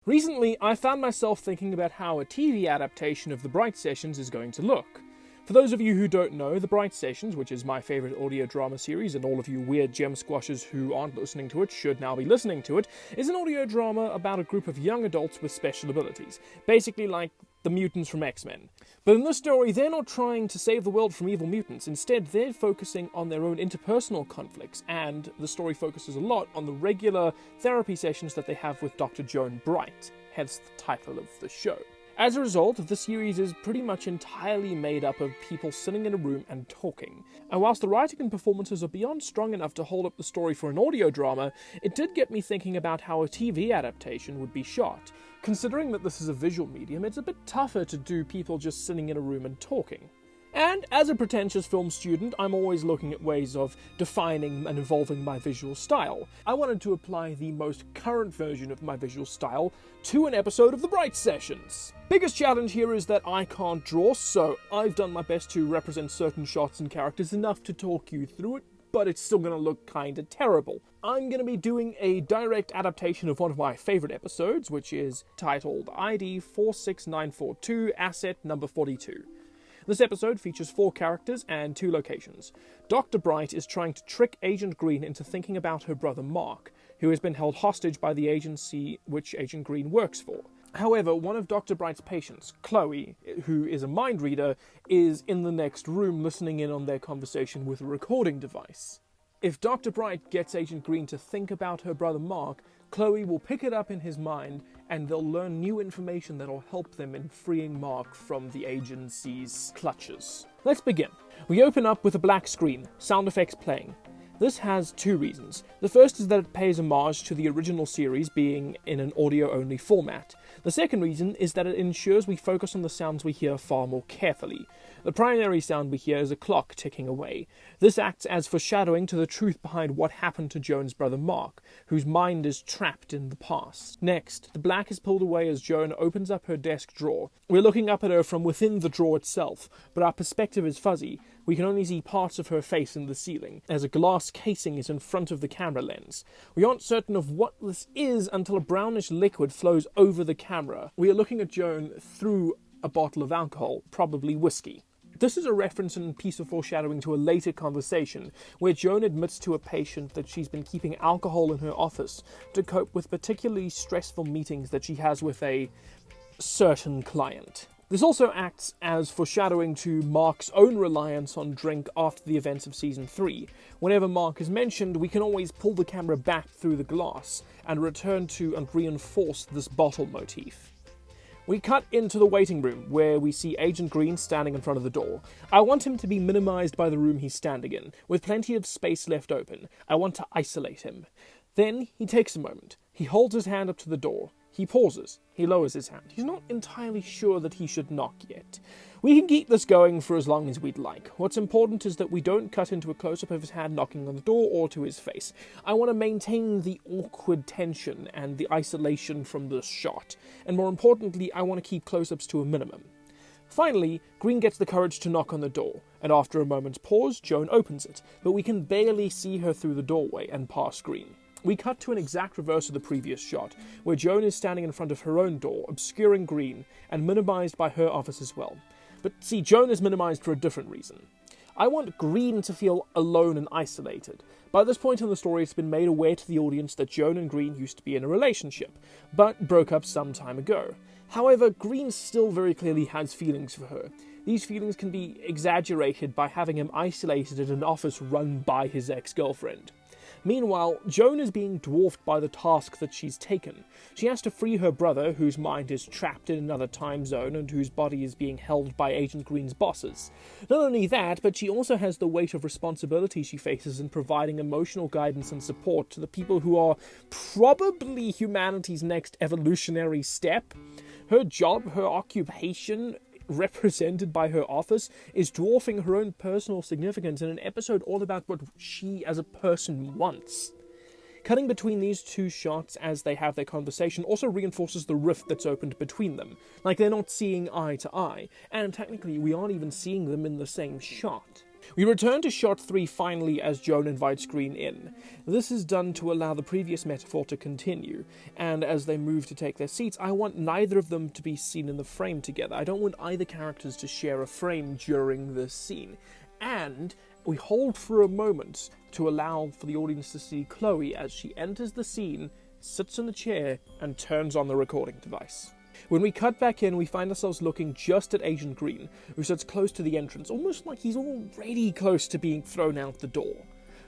Recently, I found myself thinking about how a TV adaptation of The Bright Sessions is going to look. For those of you who don't know, The Bright Sessions, which is my favourite audio drama series, and all of you weird gem squashers who aren't listening to it should now be listening to it, is an audio drama about a group of young adults with special abilities, basically like the mutants from X-Men. But in this story, they're not trying to save the world from evil mutants. Instead, they're focusing on their own interpersonal conflicts, and the story focuses a lot on the regular therapy sessions that they have with Dr. Joan Bright, hence the title of the show. As a result, the series is pretty much entirely made up of people sitting in a room and talking. And whilst the writing and performances are beyond strong enough to hold up the story for an audio drama, it did get me thinking about how a TV adaptation would be shot. Considering that this is a visual medium, it's a bit tougher to do people just sitting in a room and talking. And as a pretentious film student, I'm always looking at ways of defining and evolving my visual style. I wanted to apply the most current version of my visual style to an episode of The Bright Sessions. Biggest challenge here is that I can't draw, so I've done my best to represent certain shots and characters enough to talk you through it, but it's still going to look kinda terrible. I'm going to be doing a direct adaptation of one of my favourite episodes, which is titled ID 46942, Asset Number 42. This episode features 4 characters and 2 locations. Dr. Bright is trying to trick Agent Green into thinking about her brother Mark, who has been held hostage by the agency which Agent Green works for. However, one of Dr. Bright's patients, Chloe, who is a mind reader, is in the next room listening in on their conversation with a recording device. If Dr. Bright gets Agent Green to think about her brother Mark, Chloe will pick it up in his mind, and they'll learn new information that'll help them in freeing Mark from the agency's clutches. Let's begin. We open up with a black screen, sound effects playing. This has 2 reasons. The first is that it pays homage to the original series being in an audio-only format. The second reason is that it ensures we focus on the sounds we hear far more carefully. The primary sound we hear is a clock ticking away. This acts as foreshadowing to the truth behind what happened to Joan's brother Mark, whose mind is trapped in the past. Next, the black is pulled away as Joan opens up her desk drawer. We're looking up at her from within the drawer itself, but our perspective is fuzzy. We can only see parts of her face in the ceiling, as a glass casing is in front of the camera lens. We aren't certain of what this is until a brownish liquid flows over the camera. We are looking at Joan through a bottle of alcohol, probably whiskey. This is a reference and piece of foreshadowing to a later conversation, where Joan admits to a patient that she's been keeping alcohol in her office to cope with particularly stressful meetings that she has with a certain client. This also acts as foreshadowing to Mark's own reliance on drink after the events of Season 3. Whenever Mark is mentioned, we can always pull the camera back through the glass and return to and reinforce this bottle motif. We cut into the waiting room, where we see Agent Green standing in front of the door. I want him to be minimized by the room he's standing in, with plenty of space left open. I want to isolate him. Then he takes a moment. He holds his hand up to the door. He pauses. He lowers his hand. He's not entirely sure that he should knock yet. We can keep this going for as long as we'd like. What's important is that we don't cut into a close-up of his hand knocking on the door or to his face. I want to maintain the awkward tension and the isolation from this shot. And more importantly, I want to keep close-ups to a minimum. Finally, Green gets the courage to knock on the door, and after a moment's pause, Joan opens it, but we can barely see her through the doorway and past Green. We cut to an exact reverse of the previous shot, where Joan is standing in front of her own door, obscuring Green, and minimized by her office as well. But see, Joan is minimized for a different reason. I want Green to feel alone and isolated. By this point in the story, it's been made aware to the audience that Joan and Green used to be in a relationship, but broke up some time ago. However, Green still very clearly has feelings for her. These feelings can be exaggerated by having him isolated in an office run by his ex-girlfriend. Meanwhile, Joan is being dwarfed by the task that she's taken. She has to free her brother, whose mind is trapped in another time zone and whose body is being held by Agent Green's bosses. Not only that, but she also has the weight of responsibility she faces in providing emotional guidance and support to the people who are probably humanity's next evolutionary step. Her job, her occupation, represented by her office, is dwarfing her own personal significance in an episode all about what she as a person wants. Cutting between these 2 shots as they have their conversation also reinforces the rift that's opened between them. Like they're not seeing eye to eye, and technically we aren't even seeing them in the same shot. We return to shot 3 finally as Joan invites Green in. This is done to allow the previous metaphor to continue, and as they move to take their seats, I want neither of them to be seen in the frame together. I don't want either characters to share a frame during this scene. And we hold for a moment to allow for the audience to see Chloe as she enters the scene, sits in a chair, and turns on the recording device. When we cut back in, we find ourselves looking just at Agent Green, who sits close to the entrance, almost like he's already close to being thrown out the door.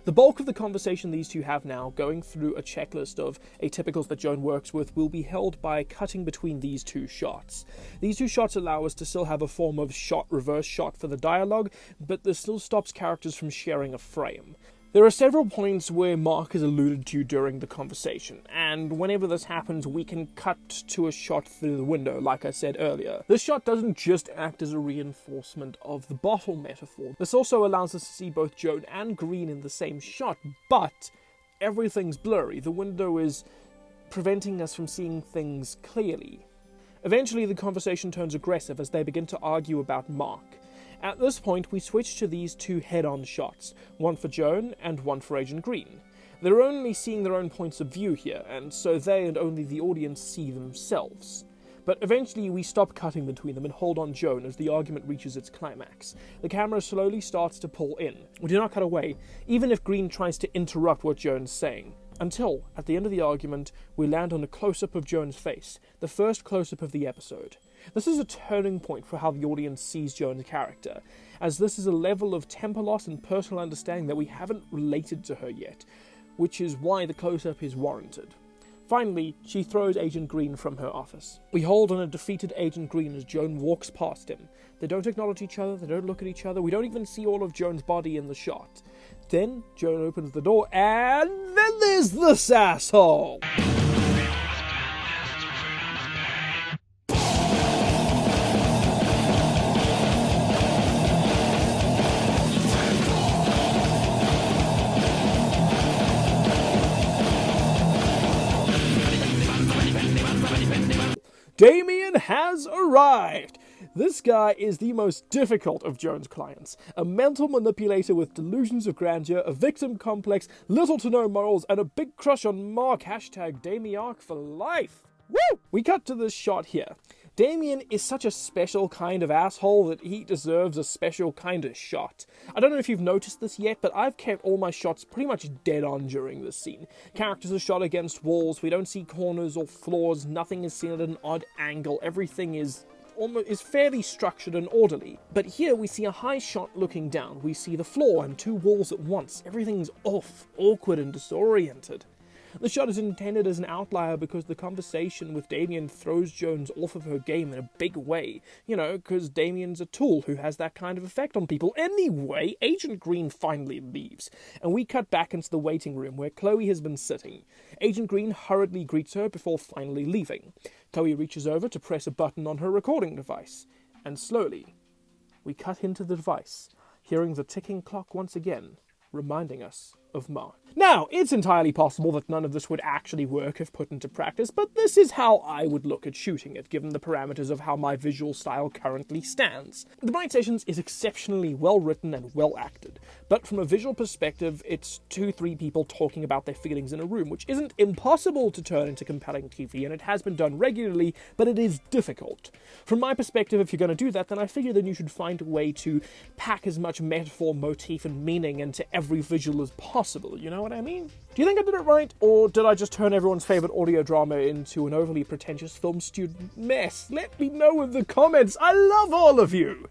The bulk of the conversation these two have now, going through a checklist of atypicals that Joan works with, will be held by cutting between these two shots. These two shots allow us to still have a form of reverse shot for the dialogue, but this still stops characters from sharing a frame. There are several points where Mark is alluded to during the conversation, and whenever this happens, we can cut to a shot through the window, like I said earlier. This shot doesn't just act as a reinforcement of the bottle metaphor. This also allows us to see both Joan and Green in the same shot, but everything's blurry. The window is preventing us from seeing things clearly. Eventually, the conversation turns aggressive as they begin to argue about Mark. At this point, we switch to these two head-on shots, one for Joan and one for Agent Green. They're only seeing their own points of view here, and so they and only the audience see themselves. But eventually we stop cutting between them and hold on Joan as the argument reaches its climax. The camera slowly starts to pull in. We do not cut away, even if Green tries to interrupt what Joan's saying. Until, at the end of the argument, we land on a close-up of Joan's face, the first close-up of the episode. This is a turning point for how the audience sees Joan's character, as this is a level of temper loss and personal understanding that we haven't related to her yet, which is why the close-up is warranted. Finally, she throws Agent Green from her office. We hold on a defeated Agent Green as Joan walks past him. They don't acknowledge each other, they don't look at each other, we don't even see all of Joan's body in the shot. Then, Joan opens the door, and then there's this asshole! Damien has arrived! This guy is the most difficult of Joan's clients. A mental manipulator with delusions of grandeur, a victim complex, little to no morals, and a big crush on Mark. #Damiarch for life. Woo! We cut to this shot here. Damien is such a special kind of asshole that he deserves a special kind of shot. I don't know if you've noticed this yet, but I've kept all my shots pretty much dead on during this scene. Characters are shot against walls, we don't see corners or floors, nothing is seen at an odd angle, everything is fairly structured and orderly. But here we see a high shot looking down, we see the floor and two walls at once, everything's off, awkward and disoriented. The shot is intended as an outlier because the conversation with Damien throws Jones off of her game in a big way. You know, because Damien's a tool who has that kind of effect on people. Anyway, Agent Green finally leaves, and we cut back into the waiting room where Chloe has been sitting. Agent Green hurriedly greets her before finally leaving. Chloe reaches over to press a button on her recording device, and slowly, we cut into the device, hearing the ticking clock once again, reminding us of Mark. Now, it's entirely possible that none of this would actually work if put into practice, but this is how I would look at shooting it, given the parameters of how my visual style currently stands. The Bright Sessions is exceptionally well written and well acted, but from a visual perspective, it's 2-3 people talking about their feelings in a room, which isn't impossible to turn into compelling TV, and it has been done regularly, but it is difficult. From my perspective, if you're going to do that, then I figure then you should find a way to pack as much metaphor, motif, and meaning into every visual as possible, you know what I mean? Do you think I did it right, or did I just turn everyone's favourite audio drama into an overly pretentious film student mess? Let me know in the comments, I love all of you!